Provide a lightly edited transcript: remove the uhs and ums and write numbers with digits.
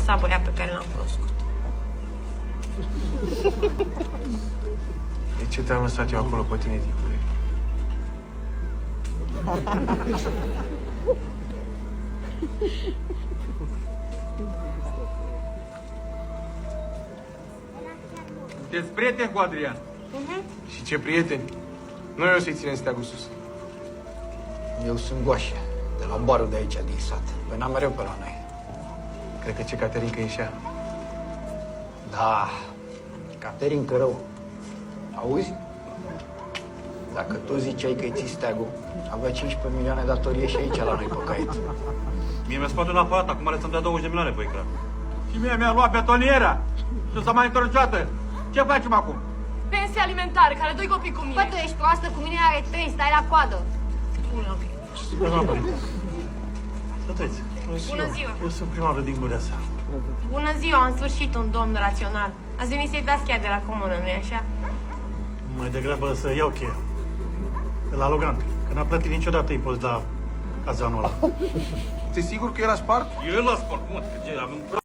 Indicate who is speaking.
Speaker 1: lăsat băiat pe care l-am cunoscut.
Speaker 2: De ce te-am lăsat eu acolo pe tine, ticule?
Speaker 3: Sunteți prieteni cu Adrian?
Speaker 2: Și ce prieteni? Noi o să-i ținem steagul sus.
Speaker 4: Eu sunt Goașa, de la barul de aici, din sat. Venea mereu pe la noi.
Speaker 2: Cred că ce Caterinca ieșea.
Speaker 4: Da, Caterinca rău. Auzi? Dacă tu ziceai că-i ții steagul, avea 15 milioane datorie și aici la noi pe caiet.
Speaker 3: Mie mi-a spus un aparat, acum are să-mi dea 20 de milioane, băi, clar. Și mie mi-a luat betoniera. Și o să mai întors niciodată. Ce facem acum?
Speaker 1: Pensie alimentară, care doi copii cu mine.
Speaker 5: Bă, tu ești proastă, cu mine are 3, stai la coadă.
Speaker 3: Stăteți.
Speaker 1: Bună ziua.
Speaker 3: Eu sunt primarul din Gureasa.
Speaker 1: Bună ziua, în sfârșit un domn rațional. Ați venit să-i dați chiar de la comună, nu-i așa?
Speaker 3: Mai degrabă să iau cheia. De la Logan. Că n-a plătit niciodată impozit la cazanul ăla.
Speaker 2: Ți sigur că el a spart?
Speaker 3: Eu l-a spart, cum? Că avem